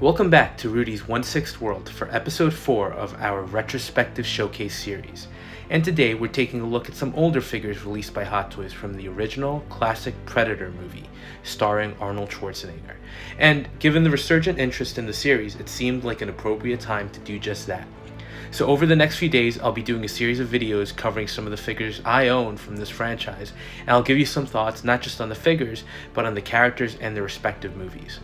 Welcome back to Rudy's 1/6 World for episode 4 of our Retrospective Showcase series. And today we're taking a look at some older figures released by Hot Toys from the original classic Predator movie, starring Arnold Schwarzenegger. And given the resurgent interest in the series, it seemed like an appropriate time to do just that. So over the next few days, I'll be doing a series of videos covering some of the figures I own from this franchise, and I'll give you some thoughts not just on the figures, but on the characters and their respective movies.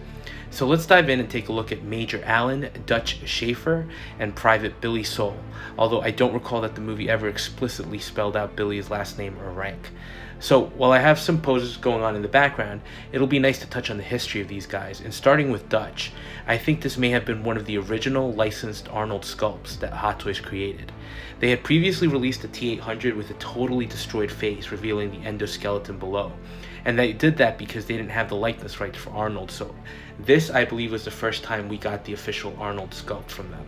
So let's dive in and take a look at Major Allen, Dutch Schaefer, and Private Billy Soul, although I don't recall that the movie ever explicitly spelled out Billy's last name or rank. So while I have some poses going on in the background, it'll be nice to touch on the history of these guys, and starting with Dutch, I think this may have been one of the original licensed Arnold sculpts that Hot Toys created. They had previously released a T-800 with a totally destroyed face, revealing the endoskeleton below. And they did that because they didn't have the likeness rights for Arnold, so this, I believe, was the first time we got the official Arnold sculpt from them.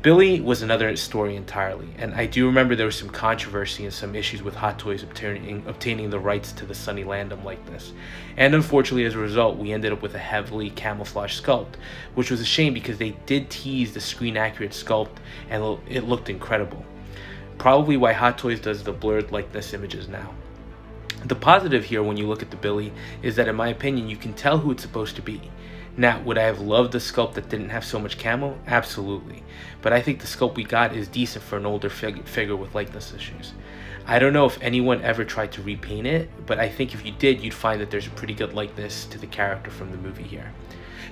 Billy was another story entirely, and I do remember there was some controversy and some issues with Hot Toys obtaining the rights to the Sonny Landham likeness. And unfortunately, as a result, we ended up with a heavily camouflaged sculpt, which was a shame because they did tease the screen-accurate sculpt, and it looked incredible. Probably why Hot Toys does the blurred likeness images now. The positive here when you look at the Billy is that in my opinion you can tell who it's supposed to be. Now, would I have loved a sculpt that didn't have so much camo? Absolutely. But I think the sculpt we got is decent for an older figure with likeness issues. I don't know if anyone ever tried to repaint it, but I think if you did, you'd find that there's a pretty good likeness to the character from the movie here.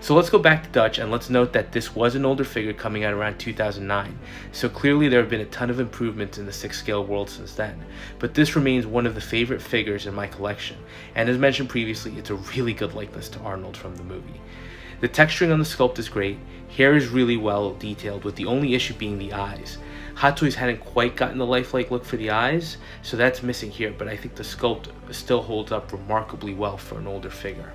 So let's go back to Dutch, and let's note that this was an older figure coming out around 2009, so clearly there have been a ton of improvements in the 6-scale world since then, but this remains one of the favorite figures in my collection, and as mentioned previously, it's a really good likeness to Arnold from the movie. The texturing on the sculpt is great, hair is really well detailed, with the only issue being the eyes. Hot Toys hadn't quite gotten the lifelike look for the eyes, so that's missing here, but I think the sculpt still holds up remarkably well for an older figure.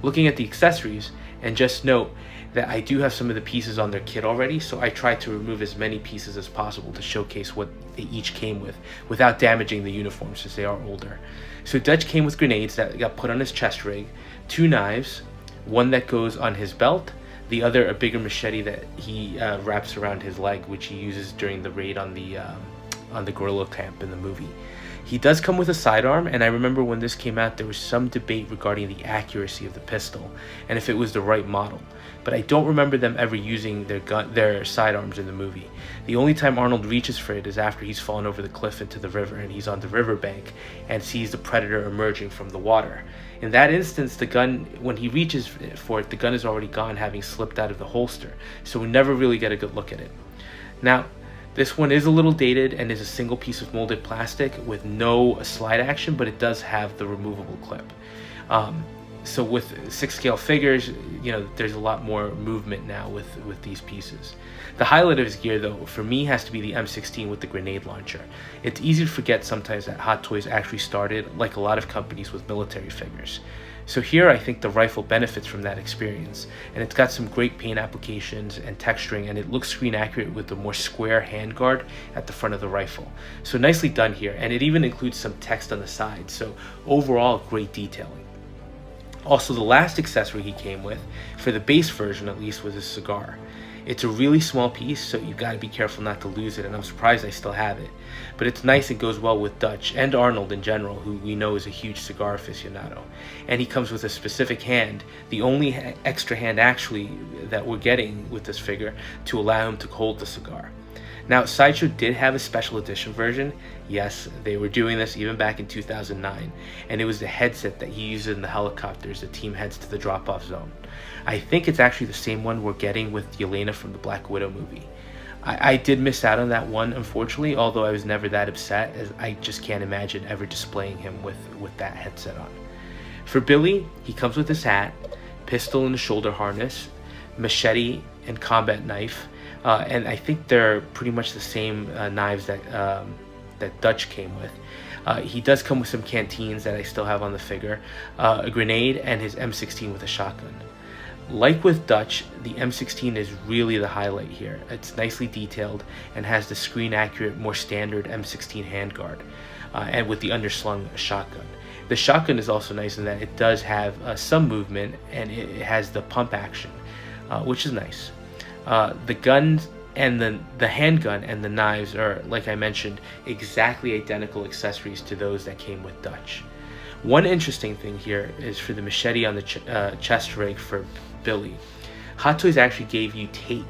Looking at the accessories, and just note that I do have some of the pieces on their kit already, so I tried to remove as many pieces as possible to showcase what they each came with without damaging the uniforms since they are older. So Dutch came with grenades that got put on his chest rig, 2 knives, one that goes on his belt, the other a bigger machete that he wraps around his leg, which he uses during the raid on the guerrilla camp in the movie. He does come with a sidearm, and I remember when this came out there was some debate regarding the accuracy of the pistol and if it was the right model, but I don't remember them ever using their sidearms in the movie. The only time Arnold reaches for it is after he's fallen over the cliff into the river and he's on the riverbank and sees the Predator emerging from the water. In that instance, the gun, when he reaches for it, the gun is already gone, having slipped out of the holster, so we never really get a good look at it. Now, this one is a little dated and is a single piece of molded plastic with no slide action, but it does have the removable clip. So with 6-scale figures, there's a lot more movement now with these pieces. The highlight of his gear, though, for me has to be the M16 with the grenade launcher. It's easy to forget sometimes that Hot Toys actually started, like a lot of companies, with military figures. So here I think the rifle benefits from that experience, and it's got some great paint applications and texturing, and it looks screen accurate with the more square handguard at the front of the rifle. So nicely done here, and it even includes some text on the side, so overall great detailing. Also, the last accessory he came with, for the base version at least, was a cigar. It's a really small piece, so you gotta be careful not to lose it, and I'm surprised I still have it. But it's nice and goes well with Dutch and Arnold in general, who we know is a huge cigar aficionado. And he comes with a specific hand, the only extra hand actually that we're getting with this figure, to allow him to hold the cigar. Now, Sideshow did have a special edition version. Yes, they were doing this even back in 2009, and it was the headset that he uses in the helicopters the team heads to the drop-off zone. I think it's actually the same one we're getting with Yelena from the Black Widow movie. I did miss out on that one, unfortunately, although I was never that upset, as I just can't imagine ever displaying him with that headset on. For Billy, he comes with his hat, pistol and a shoulder harness, machete and combat knife, and I think they're pretty much the same knives that Dutch came with. He does come with some canteens that I still have on the figure, a grenade, and his M16 with a shotgun. Like with Dutch, the M16 is really the highlight here. It's nicely detailed and has the screen accurate, more standard M16 handguard, and with the underslung shotgun. The shotgun is also nice in that it does have some movement and it has the pump action, which is nice. The guns and the handgun and the knives are, like I mentioned, exactly identical accessories to those that came with Dutch. One interesting thing here is for the machete on the chest rig for Billy. Hot Toys actually gave you tape,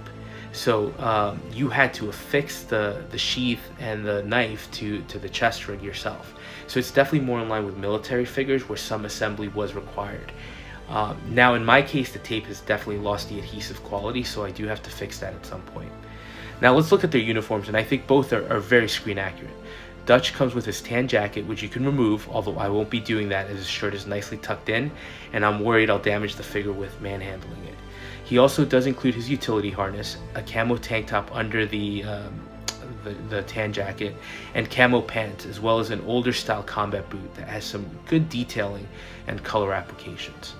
so you had to affix the sheath and the knife to the chest rig yourself. So it's definitely more in line with military figures where some assembly was required. Now in my case, the tape has definitely lost the adhesive quality, so I do have to fix that at some point. Now let's look at their uniforms, and I think both are very screen accurate. Dutch comes with his tan jacket, which you can remove, although I won't be doing that as his shirt is nicely tucked in, and I'm worried I'll damage the figure with manhandling it. He also does include his utility harness, a camo tank top under the tan jacket, and camo pants, as well as an older style combat boot that has some good detailing and color applications.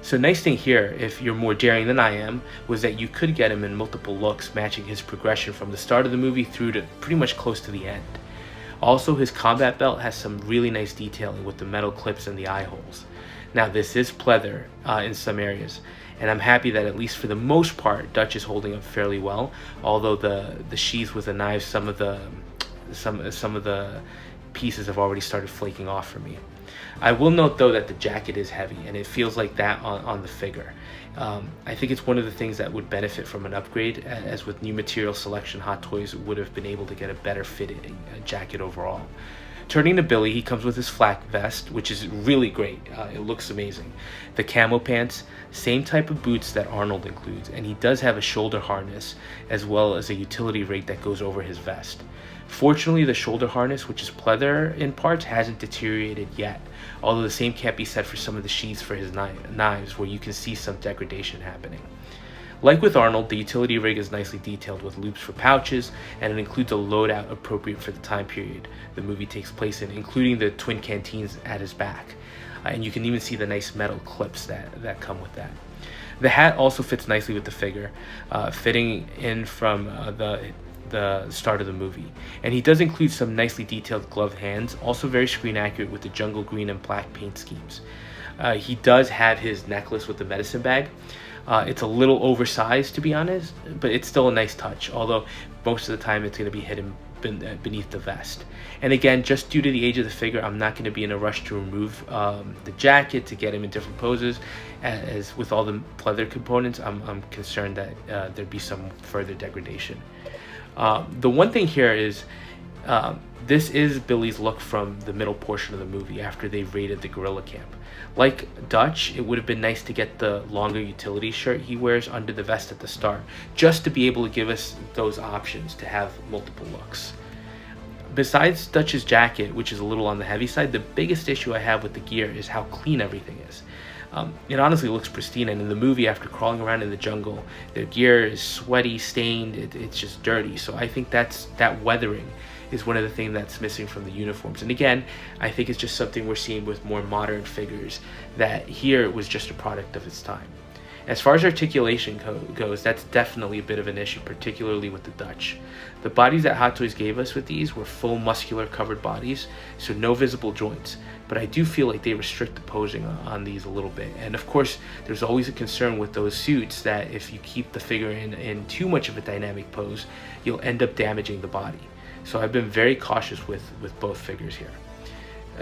So nice thing here, if you're more daring than I am, was that you could get him in multiple looks, matching his progression from the start of the movie through to pretty much close to the end. Also, his combat belt has some really nice detailing with the metal clips and the eye holes. Now this is pleather in some areas, and I'm happy that at least for the most part, Dutch is holding up fairly well, although the sheath with the knives, some of the pieces have already started flaking off for me. I will note though that the jacket is heavy, and it feels like that on the figure. I think it's one of the things that would benefit from an upgrade, as with new material selection, Hot Toys would have been able to get a better fitting jacket overall. Turning to Billy, he comes with his flak vest, which is really great. It looks amazing. The camo pants, same type of boots that Arnold includes, and he does have a shoulder harness as well as a utility rig that goes over his vest. Fortunately, the shoulder harness, which is pleather in parts, hasn't deteriorated yet, although the same can't be said for some of the sheaths for his knives, where you can see some degradation happening. Like with Arnold, the utility rig is nicely detailed with loops for pouches, and it includes a loadout appropriate for the time period the movie takes place in, including the twin canteens at his back. And you can even see the nice metal clips that come with that. The hat also fits nicely with the figure, fitting in from the start of the movie, and he does include some nicely detailed gloved hands, also very screen accurate with the jungle green and black paint schemes. He does have his necklace with the medicine bag. It's a little oversized, to be honest, but it's still a nice touch, although most of the time it's going to be hidden beneath the vest. And again, just due to the age of the figure, I'm not going to be in a rush to remove the jacket to get him in different poses. As with all the pleather components, I'm concerned that there'd be some further degradation. The one thing here is this is Billy's look from the middle portion of the movie after they raided the guerrilla camp. Like Dutch, it would have been nice to get the longer utility shirt he wears under the vest at the start, just to be able to give us those options to have multiple looks. Besides Dutch's jacket, which is a little on the heavy side, the biggest issue I have with the gear is how clean everything is. It honestly looks pristine, and in the movie, after crawling around in the jungle, their gear is sweaty, stained, it's just dirty. So I think that weathering is one of the things that's missing from the uniforms. And again, I think it's just something we're seeing with more modern figures, that here it was just a product of its time. As far as articulation goes, that's definitely a bit of an issue, particularly with the Dutch. The bodies that Hot Toys gave us with these were full muscular covered bodies, so no visible joints. But I do feel like they restrict the posing on these a little bit. And of course, there's always a concern with those suits that if you keep the figure in too much of a dynamic pose, you'll end up damaging the body. So I've been very cautious with both figures here.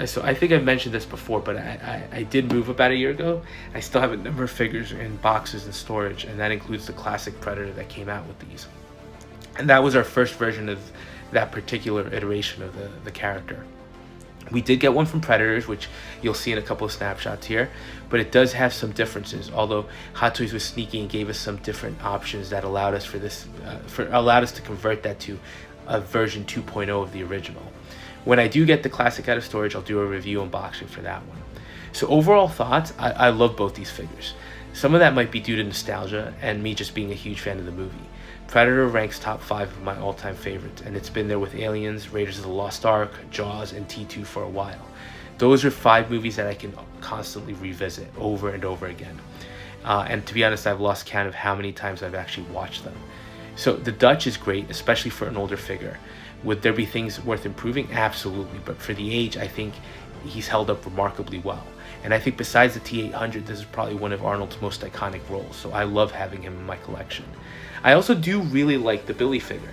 So I think I've mentioned this before, but I did move about a year ago. I still have a number of figures in boxes in storage, and that includes the classic Predator that came out with these. And that was our first version of that particular iteration of the character. We did get one from Predators, which you'll see in a couple of snapshots here, but it does have some differences, although Hot Toys was sneaky and gave us some different options that allowed us allowed us to convert that to a version 2.0 of the original. When I do get the classic out of storage, I'll do a review unboxing for that one. So overall thoughts, I love both these figures. Some of that might be due to nostalgia and me just being a huge fan of the movie. Predator ranks top 5 of my all-time favorites, and it's been there with Aliens, Raiders of the Lost Ark, Jaws, and T2 for a while. Those are 5 movies that I can constantly revisit over and over again. And to be honest, I've lost count of how many times I've actually watched them. So the Dutch is great, especially for an older figure. Would there be things worth improving? Absolutely, but for the age, I think he's held up remarkably well. And I think besides the T-800, this is probably one of Arnold's most iconic roles, so I love having him in my collection. I also do really like the Billy figure.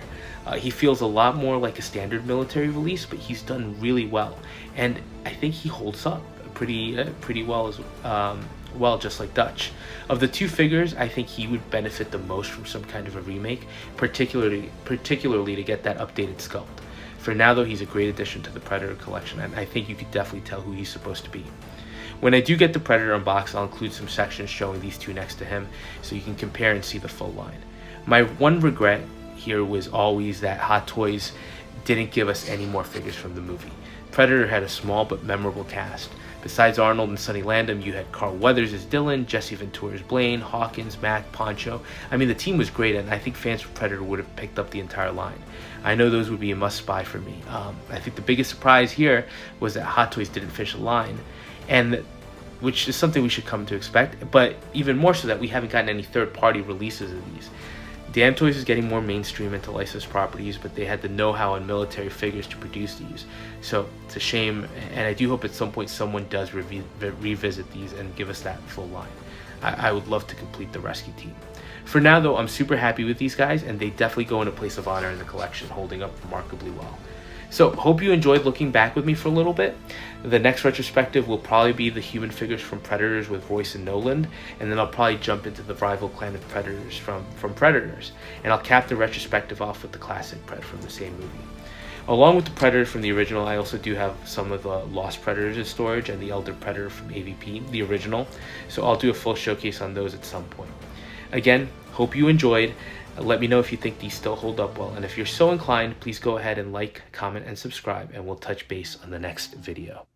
He feels a lot more like a standard military release, but he's done really well, and I think he holds up pretty well as well, just like Dutch. Of the two figures, I think he would benefit the most from some kind of a remake, particularly to get that updated sculpt. For now, though, he's a great addition to the Predator collection, and I think you could definitely tell who he's supposed to be. When I do get the Predator unboxed, I'll include some sections showing these two next to him, so you can compare and see the full line. My one regret here was always that Hot Toys didn't give us any more figures from the movie. Predator had a small but memorable cast. Besides Arnold and Sonny Landham, you had Carl Weathers as Dylan, Jesse Ventura as Blaine, Hawkins, Mac, Poncho. I mean, the team was great, and I think fans of Predator would have picked up the entire line. I know those would be a must-buy for me. I think the biggest surprise here was that Hot Toys didn't finish the line, and which is something we should come to expect, but even more so that we haven't gotten any third-party releases of these. Damn Toys is getting more mainstream into licensed properties, but they had the know-how and military figures to produce these. So it's a shame, and I do hope at some point someone does revisit these and give us that full line. I would love to complete the rescue team. For now, though, I'm super happy with these guys, and they definitely go in a place of honor in the collection, holding up remarkably well. So, hope you enjoyed looking back with me for a little bit. The next retrospective will probably be the human figures from Predators with Royce and Noland, and then I'll probably jump into the rival clan of Predators from Predators, and I'll cap the retrospective off with the classic Pred from the same movie. Along with the Predators from the original, I also do have some of the Lost Predators in storage and the Elder Predator from AVP, the original, so I'll do a full showcase on those at some point. Again, hope you enjoyed. Let me know if you think these still hold up well, and if you're so inclined, please go ahead and like, comment, and subscribe, and we'll touch base on the next video.